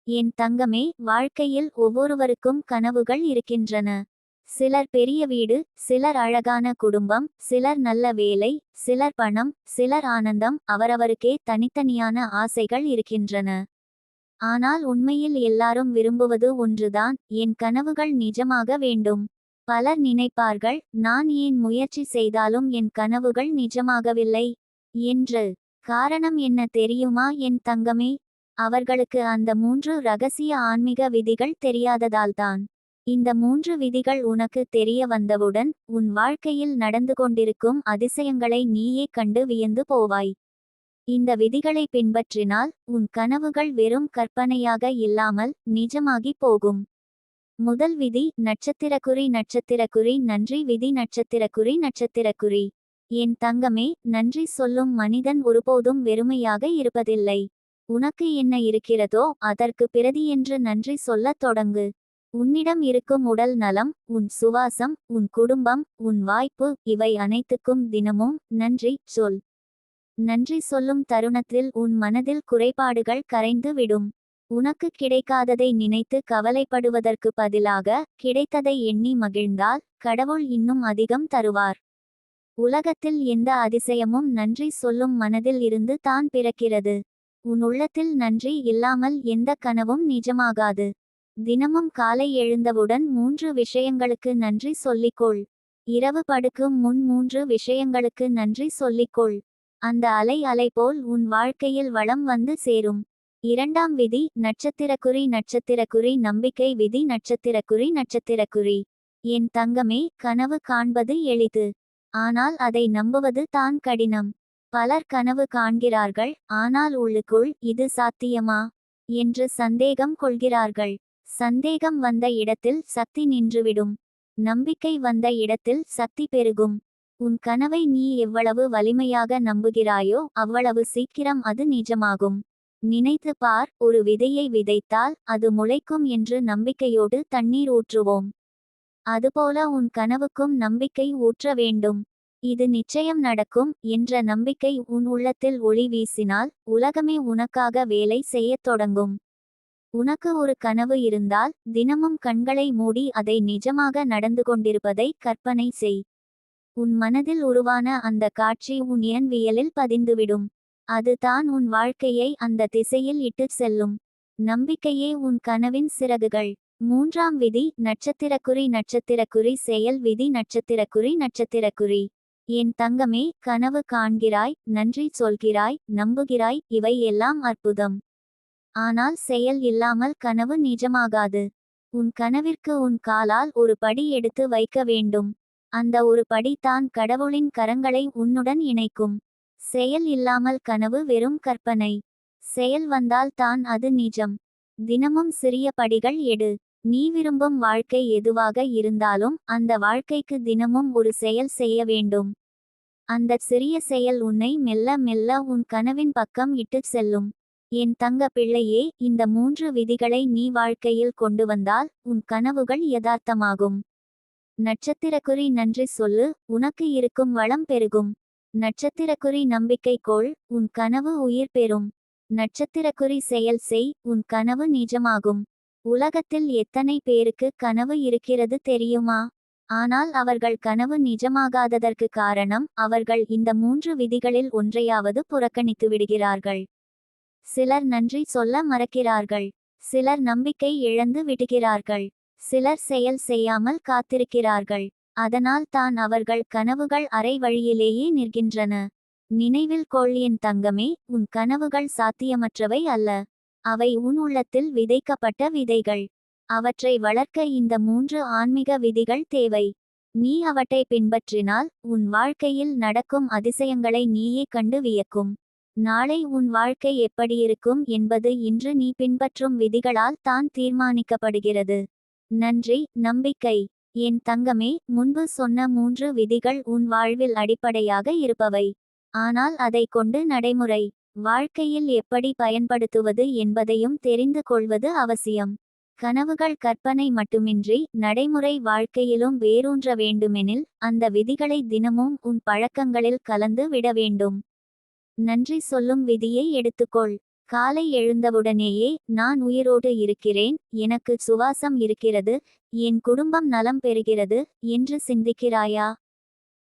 என் தங்கமே, வாழ்க்கையில் ஒவ்வொருவருக்கும் கனவுகள் இருக்கின்றன. சிலர் பெரிய வீடு, சிலர் அழகான குடும்பம், சிலர் நல்ல வேலை, சிலர் பணம், சிலர் ஆனந்தம். அவரவருக்கே தனித்தனியான ஆசைகள் இருக்கின்றன. ஆனால் உண்மையில் எல்லாரும் விரும்புவது ஒன்றுதான், என் கனவுகள் நிஜமாக வேண்டும். பலர் நினைப்பார்கள், நான் ஏன் முயற்சி செய்தாலும் என் கனவுகள் நிஜமாகவில்லை என்று. காரணம் என்ன தெரியுமா என் தங்கமே? அவர்களுக்கு அந்த 3 ரகசிய ஆன்மீக விதிகள் தெரியாததால்தான். இந்த 3 விதிகள் உனக்கு தெரிய வந்தவுடன் உன் வாழ்க்கையில் நடந்து கொண்டிருக்கும் அதிசயங்களை நீயே கண்டு வியந்து போவாய். இந்த விதிகளை பின்பற்றினால் உன் கனவுகள் வெறும் கற்பனையாக இல்லாமல் நிஜமாகி போகும். முதல் விதி நட்சத்திரக்குறி. நட்சத்திரக்குறி நன்றி விதி. நட்சத்திரக்குறி. நட்சத்திரக்குறி என் தங்கமே, நன்றி சொல்லும் மனிதன் ஒருபோதும் வெறுமையாக இருப்பதில்லை. உனக்கு என்ன இருக்கிறதோ அதற்கு பிரதி என்று நன்றி சொல்லத் தொடங்கு. உன்னிடம் இருக்கும் உடல் நலம், உன் சுவாசம், உன் குடும்பம், உன் வாய்ப்பு, இவை அனைத்துக்கும் தினமும் நன்றி சொல். நன்றி சொல்லும் தருணத்தில் உன் மனதில் குறைபாடுகள் கரைந்து விடும். உனக்கு கிடைக்காததை நினைத்து கவலைப்படுவதற்கு பதிலாக கிடைத்ததை எண்ணி மகிழ்ந்தால் கடவுள் இன்னும் அதிகம் தருவார். உலகத்தில் எந்த அதிசயமும் நன்றி சொல்லும் மனதில் இருந்து தான் பிறக்கிறது. உன் உள்ளத்தில் நன்றி இல்லாமல் எந்த கனவும் நிஜமாகாது. தினமும் காலை எழுந்தவுடன் 3 விஷயங்களுக்கு நன்றி சொல்லிக்கொள். இரவு படுக்கும் முன் 3 விஷயங்களுக்கு நன்றி சொல்லிக்கொள். அந்த அலை போல் உன் வாழ்க்கையில் வளம் வந்து சேரும். இரண்டாம் விதி நட்சத்திரக்குறி. நட்சத்திரக்குறி நம்பிக்கை விதி. நட்சத்திரக்குறி. நட்சத்திரக்குறி என் தங்கமே, கனவு காண்பது எளிது. ஆனால் அதை நம்புவது தான் கடினம். பலர் கனவு காண்கிறார்கள், ஆனால் உள்ளுக்குள் இது சாத்தியமா என்று சந்தேகம் கொள்கிறார்கள். சந்தேகம் வந்த இடத்தில் சக்தி நின்றுவிடும். நம்பிக்கை வந்த இடத்தில் சக்தி பெருகும். உன் கனவை நீ எவ்வளவு வலிமையாக நம்புகிறாயோ அவ்வளவு சீக்கிரம் அது நிஜமாகும். நினைத்து பார், ஒரு விதையை விதைத்தால் அது முளைக்கும் என்று நம்பிக்கையோடு தண்ணீர் ஊற்றுவோம். அதுபோல உன் கனவுக்கும் நம்பிக்கை ஊற்ற வேண்டும். இது நிச்சயம் நடக்கும் என்ற நம்பிக்கை உன் உள்ளத்தில் ஒளி வீசினால் உலகமே உனக்காக வேலை செய்யத் தொடங்கும். உனக்கு ஒரு கனவு இருந்தால் தினமும் கண்களை மூடி அதை நிஜமாக நடந்து கொண்டிருப்பதை கற்பனை செய். உன் மனதில் உருவான அந்த காட்சி உன் எண்வியலில் பதிந்துவிடும். அது தான் உன் வாழ்க்கையை அந்த திசையில் இட்டுச் செல்லும். நம்பிக்கையே உன் கனவின் சிறகுகள். மூன்றாம் விதி நட்சத்திரக்குறி. நட்சத்திரக்குறி செயல் விதி. நட்சத்திரக்குறி. நட்சத்திரக்குறி என் தங்கமே, கனவு காண்கிறாய், நன்றி சொல்கிறாய், நம்புகிறாய், இவை எல்லாம் அற்புதம். ஆனால் செயல் இல்லாமல் கனவு நிஜமாகாது. உன் கனவிற்கு உன் காலால் ஒரு படி எடுத்து வைக்க வேண்டும். அந்த ஒரு படி தான் கடவுளின் கரங்களை உன்னுடன் இணைக்கும். செயல் இல்லாமல் கனவு வெறும் கற்பனை. செயல் வந்தால் தான் அது நிஜம். தினமும் சிறிய படிகள் எடு. நீ விரும்பும் வாழ்க்கை எதுவாக இருந்தாலும் அந்த வாழ்க்கைக்கு தினமும் ஒரு செயல் செய்ய வேண்டும். அந்த சிறிய செயல் உன்னை மெல்ல மெல்ல உன் கனவின் பக்கம் இட்டுச் செல்லும். என் தங்க பிள்ளையே, இந்த 3 விதிகளை நீ வாழ்க்கையில் கொண்டு வந்தால் உன் கனவுகள் யதார்த்தமாகும். நட்சத்திரக்குறி நன்றி சொல்லு, உனக்கு இருக்கும் வளம் பெருகும். நட்சத்திரக்குறி நம்பிக்கை கொள், உன் கனவு உயிர் பெறும். நட்சத்திரக்குறி செயல் செய், உன் கனவு நிஜமாகும். உலகத்தில் எத்தனை பேருக்கு கனவு இருக்கிறது தெரியுமா? ஆனால் அவர்கள் கனவு நிஜமாகாததற்கு காரணம் அவர்கள் இந்த 3 விதிகளில் ஒன்றையாவது புறக்கணித்து விடுகிறார்கள். சிலர் நன்றி சொல்ல மறக்கிறார்கள். சிலர் நம்பிக்கை இழந்து விடுகிறார்கள். சிலர் செயல் செய்யாமல் காத்திருக்கிறார்கள். அதனால் தான் அவர்கள் கனவுகள் அரை வழியிலேயே நிற்கின்றன. நினைவில் கொள் என் தங்கமே, உன் கனவுகள் சாத்தியமற்றவை அல்ல. அவை உன் உள்ளத்தில் விதைக்கப்பட்ட விதைகள். அவற்றை வளர்க்க இந்த 3 ஆன்மீக விதிகள் தேவை. நீ அவற்றை பின்பற்றினால் உன் வாழ்க்கையில் நடக்கும் அதிசயங்களை நீயே கண்டு வியக்கும். நாளை உன் வாழ்க்கை எப்படியிருக்கும் என்பது இன்று நீ பின்பற்றும் விதிகளால் தான் தீர்மானிக்கப்படுகிறது. நன்றி, நம்பிக்கை. என் தங்கமே, முன்பு சொன்ன 3 விதிகள் உன் வாழ்வில் அடிப்படையாக இருப்பவை. ஆனால் அதை கொண்டு நடைமுறை வாழ்க்கையில் எப்படி பயன்படுத்துவது என்பதையும் தெரிந்து கொள்வது அவசியம். கனவுகள் கற்பனை மட்டுமின்றி நடைமுறை வாழ்க்கையிலும் வேரூன்ற வேண்டுமெனில் அந்த விதிகளை தினமும் உன் பழக்கங்களில் கலந்து விட வேண்டும். நன்றி சொல்லும் விதியை எடுத்துக்கொள். காலை எழுந்தவுடனேயே நான் உயிரோடு இருக்கிறேன், எனக்கு சுவாசம் இருக்கிறது, என் குடும்பம் நலம் பெறுகிறது என்று சிந்திக்கிறாயா?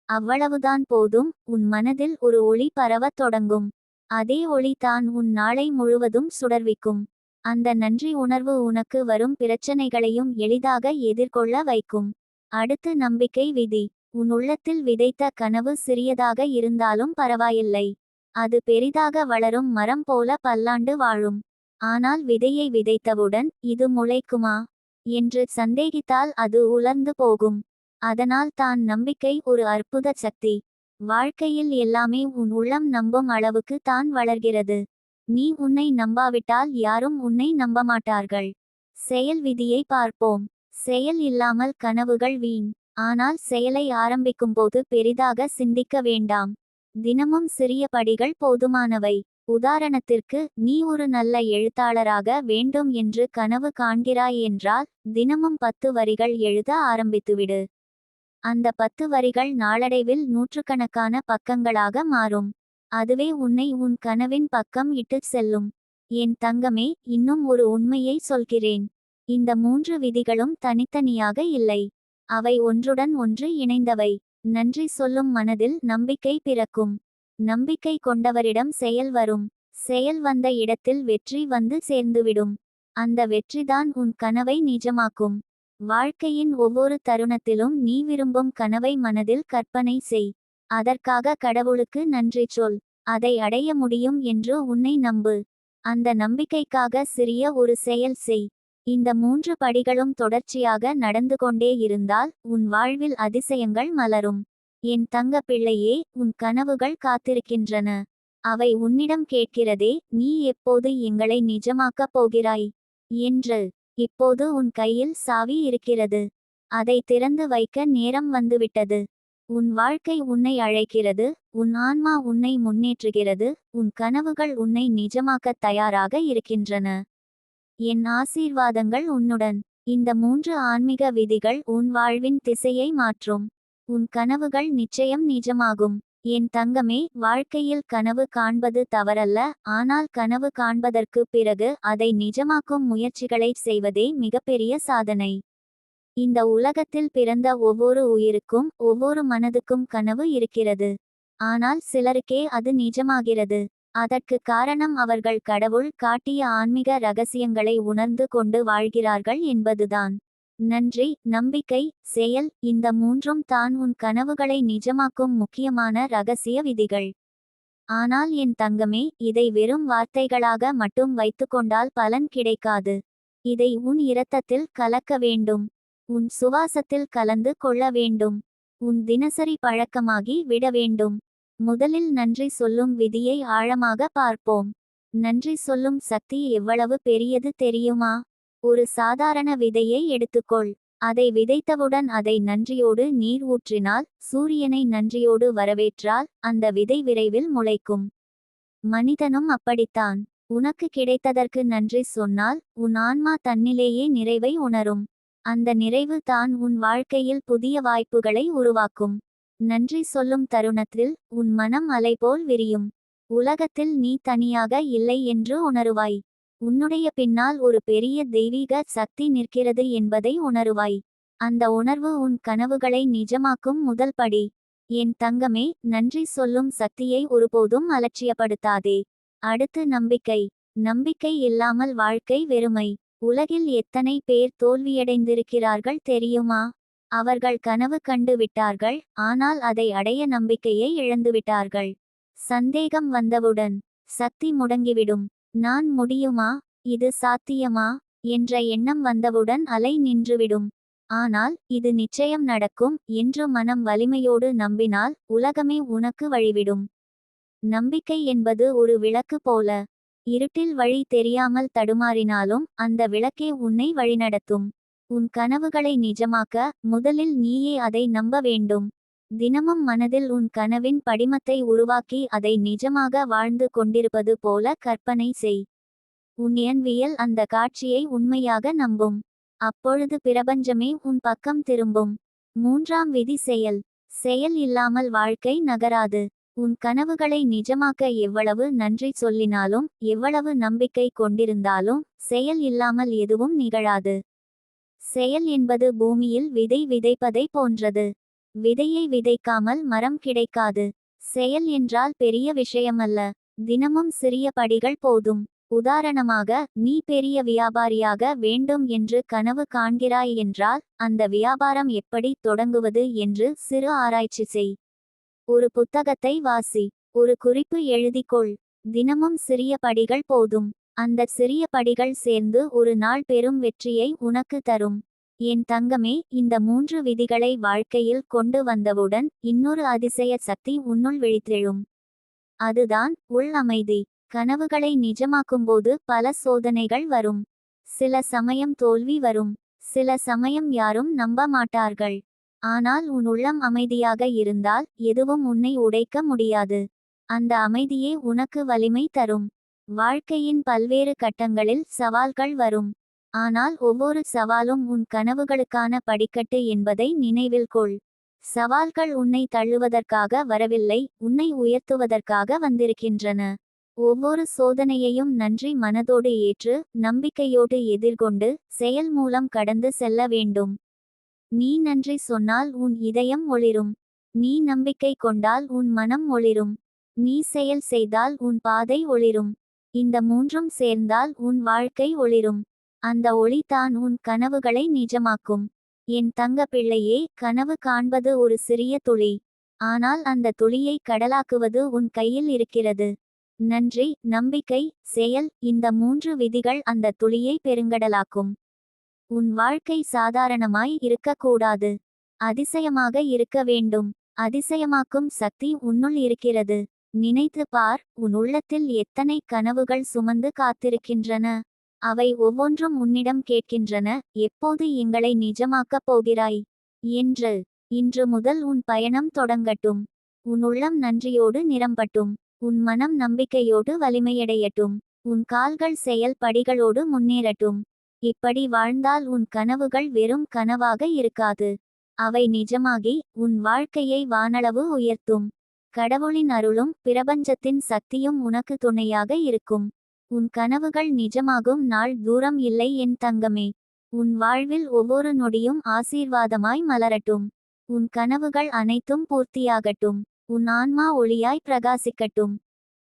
அவ்வளவுதான் போதும். உன் மனதில் ஒரு ஒளி பரவத் தொடங்கும். அதே ஒளி தான் உன் நாளை முழுவதும் சுடர்விக்கும். அந்த நன்றி உணர்வு உனக்கு வரும் பிரச்சனைகளையும் எளிதாக எதிர்கொள்ள வைக்கும். அடுத்து நம்பிக்கை விதி. உன் உள்ளத்தில் விதைத்த கனவு சிறியதாக இருந்தாலும் பரவாயில்லை. அது பெரிதாக வளரும் மரம் போல பல்லாண்டு வாழும். ஆனால் விதையை விதைத்தவுடன் இது முளைக்குமா என்று சந்தேகித்தால் அது உலர்ந்து போகும். அதனால் தான் நம்பிக்கை ஒரு அற்புத சக்தி. வாழ்க்கையில் எல்லாமே உன் உள்ளம் நம்பும் அளவுக்கு தான் வளர்கிறது. நீ உன்னை நம்பாவிட்டால் யாரும் உன்னை நம்பமாட்டார்கள். செயல் விதியை பார்ப்போம். செயல் இல்லாமல் கனவுகள் வீண். ஆனால் செயலை ஆரம்பிக்கும்போது பெரிதாக சிந்திக்க வேண்டாம். தினமும் சிறிய படிகள் போதுமானவை. உதாரணத்திற்கு, நீ ஒரு நல்ல எழுத்தாளராக வேண்டும் என்று கனவு காண்கிறாய் என்றால் தினமும் 10 வரிகள் எழுத ஆரம்பித்துவிடு. அந்த 10 வரிகள் நாளடைவில் நூற்றுக்கணக்கான பக்கங்களாக மாறும். அதுவே உன்னை உன் கனவின் பக்கம் இட்டுச் செல்லும். என் தங்கமே, இன்னும் ஒரு உண்மையை சொல்கிறேன். இந்த 3 விதிகளும் தனித்தனியாக இல்லை. அவை ஒன்றுடன் ஒன்று இணைந்தவை. நன்றி சொல்லும் மனதில் நம்பிக்கை பிறக்கும். நம்பிக்கை கொண்டவரிடம் செயல் வரும். செயல் வந்த இடத்தில் வெற்றி வந்து சேர்ந்துவிடும். அந்த வெற்றிதான் உன் கனவை நிஜமாக்கும். வாழ்க்கையின் ஒவ்வொரு தருணத்திலும் நீ விரும்பும் கனவை மனதில் கற்பனை செய். அதற்காக கடவுளுக்கு நன்றி சொல். அதை அடைய முடியும் என்று உன்னை நம்பு. அந்த நம்பிக்கைக்காக சிறிய ஒரு செயல் செய். இந்த 3 படிகளும் தொடர்ச்சியாக நடந்து கொண்டே இருந்தால் உன் வாழ்வில் அதிசயங்கள் மலரும். என் தங்க பிள்ளையே, உன் கனவுகள் காத்திருக்கின்றன. அவை உன்னிடம் கேட்கிறதே, நீ எப்போது எங்களை நிஜமாக்கப் போகிறாய் என்று. இப்போது உன் கையில் சாவி இருக்கிறது. அதை திறந்து வைக்க நேரம் வந்துவிட்டது. உன் வாழ்க்கை உன்னை அழைக்கிறது. உன் ஆன்மா உன்னை முன்னேற்றுகிறது. உன் கனவுகள் உன்னை நிஜமாக்கத் தயாராக இருக்கின்றன. என் ஆசீர்வாதங்கள் உன்னுடன். இந்த 3 ஆன்மீக விதிகள் உன் வாழ்வின் திசையை மாற்றும். உன் கனவுகள் நிச்சயம் நிஜமாகும். என் தங்கமே, வாழ்க்கையில் கனவு காண்பது தவறல்ல. ஆனால் கனவு காண்பதற்கு பிறகு அதை நிஜமாக்கும் முயற்சிகளை செய்வதே மிகப்பெரிய சாதனை. இந்த உலகத்தில் பிறந்த ஒவ்வொரு உயிருக்கும் ஒவ்வொரு மனதுக்கும் கனவு இருக்கிறது. ஆனால் சிலருக்கே அது நிஜமாகிறது. அதற்கு காரணம் அவர்கள் கடவுள் காட்டிய ஆன்மீக ரகசியங்களை உணர்ந்து கொண்டு வாழ்கிறார்கள் என்பதுதான். நன்றி, நம்பிக்கை, செயல், இந்த 3ம் தான் உன் கனவுகளை நிஜமாக்கும் முக்கியமான ரகசிய விதிகள். ஆனால் என் தங்கமே, இதை வெறும் வார்த்தைகளாக மட்டும் வைத்துக்கொண்டால் பலன் கிடைக்காது. இதை உன் இரத்தத்தில் கலக்க வேண்டும். உன் சுவாசத்தில் கலந்து கொள்ள வேண்டும். உன் தினசரி பழக்கமாகி விட வேண்டும். முதலில் நன்றி சொல்லும் விதியை ஆழமாக பார்ப்போம். நன்றி சொல்லும் சக்தி எவ்வளவு பெரியது தெரியுமா? ஒரு சாதாரண விதையை எடுத்துக்கொள். அதை விதைத்தவுடன் அதை நன்றியோடு நீர் ஊற்றினால், சூரியனை நன்றியோடு வரவேற்றால் அந்த விதை விரைவில் முளைக்கும். மனிதனும் அப்படித்தான். உனக்கு கிடைத்ததற்கு நன்றி சொன்னால் உன் ஆன்மா தன்னிலேயே நிறைவை உணரும். அந்த நிறைவு தான் உன் வாழ்க்கையில் புதிய வாய்ப்புகளை உருவாக்கும். நன்றி சொல்லும் தருணத்தில் உன் மனம் அலை போல் விரியும். உலகத்தில் நீ தனியாக இல்லை என்று உணருவாய். உன்னுடைய பின்னால் ஒரு பெரிய தெய்வீக சக்தி நிற்கிறது என்பதை உணருவாய். அந்த உணர்வு உன் கனவுகளை நிஜமாக்கும் முதல் படி. என் தங்கமே, நன்றி சொல்லும் சக்தியை ஒருபோதும் அலட்சியப்படுத்தாதே. அடுத்து நம்பிக்கை. நம்பிக்கை இல்லாமல் வாழ்க்கை வெறுமை. உலகில் எத்தனை பேர் தோல்வியடைந்திருக்கிறார்கள் தெரியுமா? அவர்கள் கனவு கண்டு விட்டார்கள், ஆனால் அதை அடைய நம்பிக்கையை இழந்துவிட்டார்கள். சந்தேகம் வந்தவுடன் சக்தி முடங்கிவிடும். நான் முடியுமா, இது சாத்தியமா என்ற எண்ணம் வந்தவுடன் அலை நின்றுவிடும். ஆனால் இது நிச்சயம் நடக்கும் என்று மனம் வலிமையோடு நம்பினால் உலகமே உனக்கு வழிவிடும். நம்பிக்கை என்பது ஒரு விளக்கு போல. இருட்டில் வழி தெரியாமல் தடுமாறினாலும் அந்த விளக்கே உன்னை வழிநடத்தும். உன் கனவுகளை நிஜமாக்க முதலில் நீயே அதை நம்ப வேண்டும். தினமும் மனதில் உன் கனவின் படிமத்தை உருவாக்கி அதை நிஜமாக வாழ்ந்து கொண்டிருப்பது போல கற்பனை செய். உன் எண்வியல் அந்த காட்சியை உண்மையாக நம்பும். அப்பொழுது பிரபஞ்சமே உன் பக்கம் திரும்பும். 3ஆம் விதி செயல். செயல் இல்லாமல் வாழ்க்கை நகராது. உன் கனவுகளை நிஜமாக்க எவ்வளவு நன்றி சொல்லினாலும் எவ்வளவு நம்பிக்கை கொண்டிருந்தாலும் செயல் இல்லாமல் எதுவும் நிகழாது. செயல் என்பது பூமியில் விதை விதைப்பதை போன்றது. விதையை விதைக்காமல் மரம் கிடைக்காது. செயல் என்றால் பெரிய விஷயமல்ல. தினமும் சிறிய படிகள் போதும். உதாரணமாக, நீ பெரிய வியாபாரியாக வேண்டும் என்று கனவு காண்கிறாய் என்றால் அந்த வியாபாரம் எப்படி தொடங்குவது என்று சிறு ஆராய்ச்சி செய். ஒரு புத்தகத்தை வாசி. ஒரு குறிப்பு எழுதிக்கொள். தினமும் சிறிய படிகள் போதும். அந்த சிறிய படிகள் சேர்ந்து ஒரு நாள் பெரும் வெற்றியை உனக்கு தரும். என் தங்கமே, இந்த 3 விதிகளை வாழ்க்கையில் கொண்டு வந்தவுடன் இன்னொரு அதிசய சக்தி உன்னுள் விழித்தெழும். அதுதான் உள் அமைதி. கனவுகளை நிஜமாக்கும்போது பல சோதனைகள் வரும். சில சமயம் தோல்வி வரும். சில சமயம் யாரும் நம்ப மாட்டார்கள். ஆனால் உன் உள்ளம் அமைதியாக இருந்தால் எதுவும் உன்னை உடைக்க முடியாது. அந்த அமைதியே உனக்கு வலிமை தரும். வாழ்க்கையின் பல்வேறு கட்டங்களில் சவால்கள் வரும். ஆனால் ஒவ்வொரு சவாலும் உன் கனவுகளுக்கான படிக்கட்டு என்பதை நினைவில் கொள். சவால்கள் உன்னை தள்ளுவதற்காக வரவில்லை, உன்னை உயர்த்துவதற்காக வந்திருக்கின்றன. ஒவ்வொரு சோதனையையும் நன்றி மனதோடு ஏற்று நம்பிக்கையோடு எதிர்கொண்டு செயல் மூலம் கடந்து செல்ல வேண்டும். நீ நன்றி சொன்னால் உன் இதயம் ஒளிரும். நீ நம்பிக்கை கொண்டால் உன் மனம் ஒளிரும். நீ செயல் செய்தால் உன் பாதை ஒளிரும். இந்த 3ம் சேர்ந்தால் உன் வாழ்க்கை ஒளிரும். அந்த ஒளி தான் உன் கனவுகளை நிஜமாக்கும். என் தங்க பிள்ளையே, கனவு காண்பது ஒரு சிறிய துளி. ஆனால் அந்த துளியை கடலாக்குவது உன் கையில் இருக்கிறது. நன்றி, நம்பிக்கை, செயல், இந்த 3 விதிகள் அந்த துளியை பெருங்கடலாக்கும். உன் வாழ்க்கை சாதாரணமாய் இருக்கக்கூடாது. அதிசயமாக இருக்க வேண்டும். அதிசயமாக்கும் சக்தி உன்னுள் இருக்கிறது. நினைத்து பார், உன் உள்ளத்தில் எத்தனை கனவுகள் சுமந்து காத்திருக்கின்றன. அவை ஒவ்வொன்றும் உன்னிடம் கேட்கின்றன, எப்போது எங்களை நிஜமாக்கப் போகிறாய் என்று. இன்று முதல் உன் பயணம் தொடங்கட்டும். உன் உள்ளம் நன்றியோடு நிரம்பட்டும். உன் மனம் நம்பிக்கையோடு வலிமையடையட்டும். உன் கால்கள் செயல் படிகளோடு முன்னேறட்டும். இப்படி வாழ்ந்தால் உன் கனவுகள் வெறும் கனவாக இருக்காது. அவை நிஜமாகி உன் வாழ்க்கையை வானளவு உயர்த்தும். கடவுளின் அருளும் பிரபஞ்சத்தின் சக்தியும் உனக்கு துணையாக இருக்கும். உன் கனவுகள் நிஜமாகும் நாள் தூரம் இல்லை என் தங்கமே. உன் வாழ்வில் ஒவ்வொரு நொடியும் ஆசீர்வாதமாய் மலரட்டும். உன் கனவுகள் அனைத்தும் பூர்த்தியாகட்டும். உன் ஆன்மா ஒளியாய் பிரகாசிக்கட்டும்.